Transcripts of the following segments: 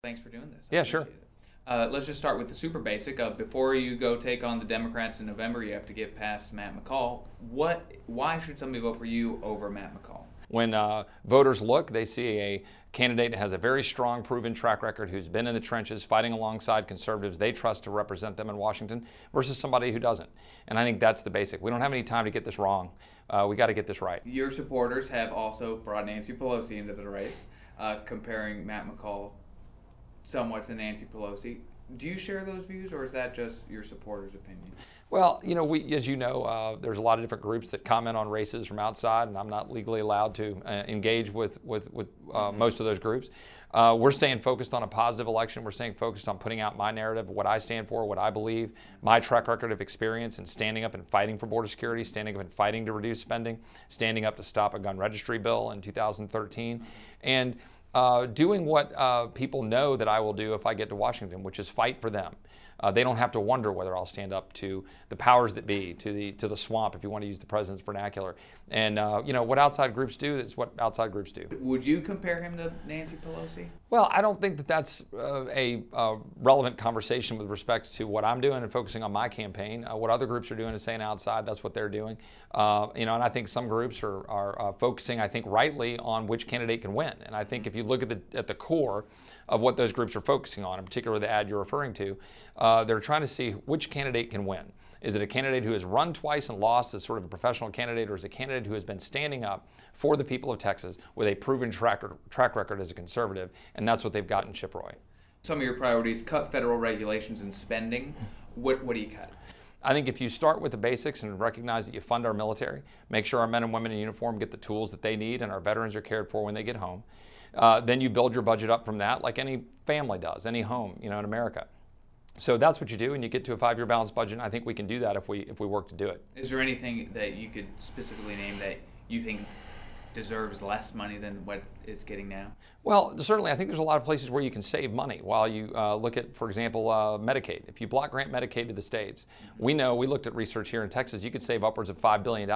Thanks for doing this. Yeah, sure. Let's just start with the super basic. Before you go take on the Democrats in November, you have to get past Matt McCall. Why should somebody vote for you over Matt McCall? When voters look, they see a candidate that has a very strong, proven track record, who's been in the trenches fighting alongside conservatives they trust to represent them in Washington, versus somebody who doesn't. And I think that's the basic. We don't have any time to get this wrong. We got to get this right. Your supporters have also brought Nancy Pelosi into the race, comparing Matt McCall somewhat to Nancy Pelosi. Do you share those views, or is that just your supporters' opinion? Well, as you know, there's a lot of different groups that comment on races from outside, and I'm not legally allowed to engage with most of those groups. We're staying focused on a positive election. We're staying focused on putting out my narrative, what I stand for, what I believe, my track record of experience in standing up and fighting for border security, standing up and fighting to reduce spending, standing up to stop a gun registry bill in 2013, and doing what people know that I will do if I get to Washington, which is fight for them. They don't have to wonder whether I'll stand up to the powers that be, to the swamp, if you want to use the president's vernacular. And what outside groups do is what outside groups do. Would you compare him to Nancy Pelosi? Well, I don't think that that's a relevant conversation with respect to what I'm doing and focusing on my campaign. What other groups are doing is saying outside, that's what they're doing. And I think some groups are focusing, I think, rightly on which candidate can win. And I think if you look at the core of what those groups are focusing on, in particular the ad you're referring to, they're trying to see which candidate can win. Is it a candidate who has run twice and lost as sort of a professional candidate, or is it a candidate who has been standing up for the people of Texas with a proven track record as a conservative? And that's what they've got in Chip Roy. Some of your priorities: cut federal regulations and spending. What do you cut? I think if you start with the basics and recognize that you fund our military, make sure our men and women in uniform get the tools that they need and our veterans are cared for when they get home, then you build your budget up from that like any family does, any home, in America. So that's what you do, and you get to a 5-year balanced budget, and I think we can do that if we work to do it. Is there anything that you could specifically name that you think deserves less money than what it's getting now? Well, certainly I think there's a lot of places where you can save money while you look at, for example, Medicaid. If you block grant Medicaid to the states, we looked at research here in Texas, you could save upwards of $5 billion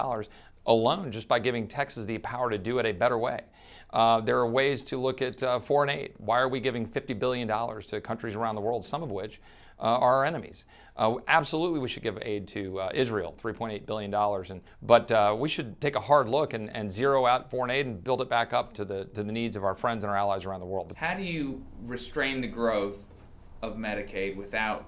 alone just by giving Texas the power to do it a better way. There are ways to look at foreign aid. Why are we giving $50 billion to countries around the world, some of which are our enemies? Absolutely, we should give aid to Israel, $3.8 billion. But we should take a hard look and zero out foreign aid and build it back up to the needs of our friends and our allies around the world. How do you restrain the growth of Medicaid without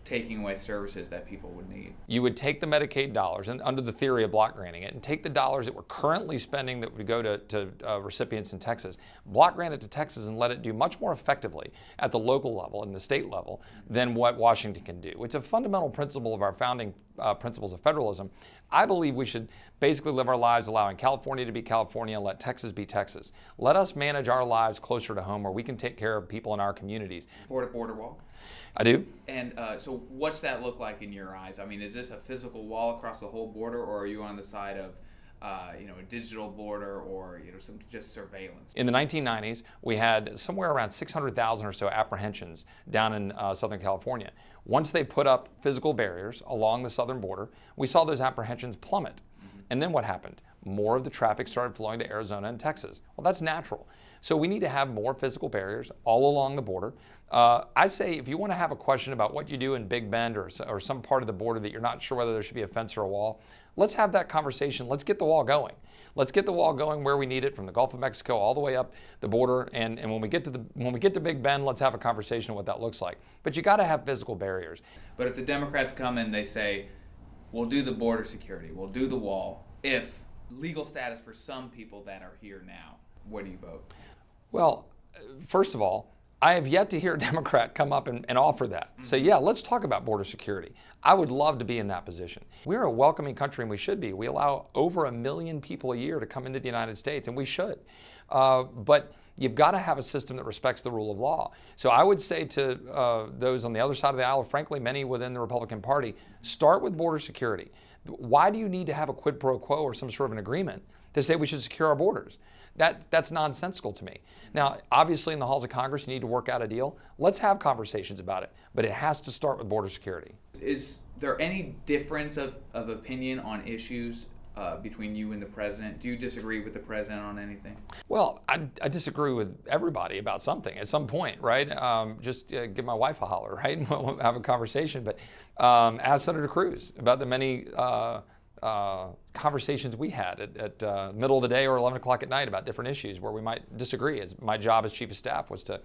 taking away services that people would need? You would take the Medicaid dollars, and under the theory of block granting it, and take the dollars that we're currently spending that would go to recipients in Texas, block grant it to Texas and let it do much more effectively at the local level and the state level than what Washington can do. It's a fundamental principle of our founding principles of federalism. I believe we should basically live our lives allowing California to be California and let Texas be Texas. Let us manage our lives closer to home where we can take care of people in our communities. Support a border wall? I do. And so what's that look like in your eyes? I mean, is this a physical wall across the whole border, or are you on the side of a digital border, or some just surveillance? In the 1990s, we had somewhere around 600,000 or so apprehensions down in Southern California. Once they put up physical barriers along the southern border, we saw those apprehensions plummet. And then what happened? More of the traffic started flowing to Arizona and Texas. Well, that's natural. So we need to have more physical barriers all along the border. I say if you want to have a question about what you do in Big Bend or some part of the border that you're not sure whether there should be a fence or a wall, let's have that conversation. Let's get the wall going. Let's get the wall going where we need it, from the Gulf of Mexico all the way up the border. And when we get to Big Bend, let's have a conversation of what that looks like. But you got to have physical barriers. But if the Democrats come and they say, we'll do the border security, we'll do the wall, if legal status for some people that are here now, what do you vote? Well, first of all, I have yet to hear a Democrat come up and offer that. Say, yeah, let's talk about border security. I would love to be in that position. We're a welcoming country, and we should be. We allow over 1 million people a year to come into the United States, and we should. But you've got to have a system that respects the rule of law. So I would say to those on the other side of the aisle, frankly, many within the Republican Party, start with border security. Why do you need to have a quid pro quo or some sort of an agreement to say we should secure our borders? That's nonsensical to me. Now, obviously, in the halls of Congress, you need to work out a deal. Let's have conversations about it, but it has to start with border security. Is there any difference of opinion on issues between you and the president? Do you disagree with the president on anything? Well, I disagree with everybody about something at some point, right? Just give my wife a holler, right? And we'll have a conversation. But ask Senator Cruz about the many conversations we had at middle of the day or 11 o'clock at night about different issues where we might disagree. As my job as chief of staff was to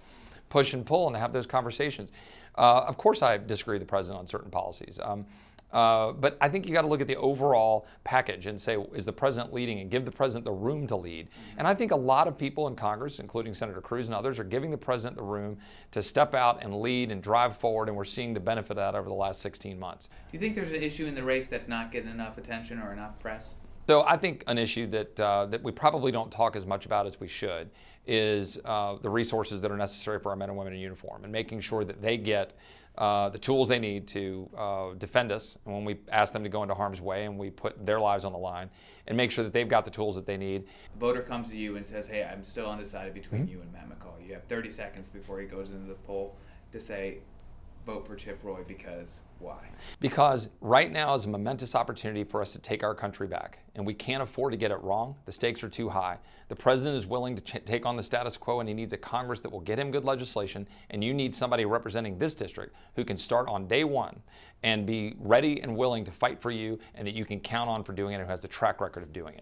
push and pull and to have those conversations. Of course, I disagree with the president on certain policies. But I think you got to look at the overall package and say, is the president leading, and give the president the room to lead. And I think a lot of people in Congress, including Senator Cruz and others, are giving the president the room to step out and lead and drive forward, and we're seeing the benefit of that over the last 16 months. Do you think there's an issue in the race that's not getting enough attention or enough press? So I think an issue that we probably don't talk as much about as we should is the resources that are necessary for our men and women in uniform, and making sure that they get the tools they need to defend us, and when we ask them to go into harm's way and we put their lives on the line, and make sure that they've got the tools that they need. A voter comes to you and says, hey, I'm still undecided between you and Matt McCall. You have 30 seconds before he goes into the poll to say, vote for Chip Roy, because why? Because right now is a momentous opportunity for us to take our country back, and we can't afford to get it wrong. The stakes are too high. The president is willing to take on the status quo, and he needs a Congress that will get him good legislation, and you need somebody representing this district who can start on day one and be ready and willing to fight for you, and that you can count on for doing it, and who has the track record of doing it.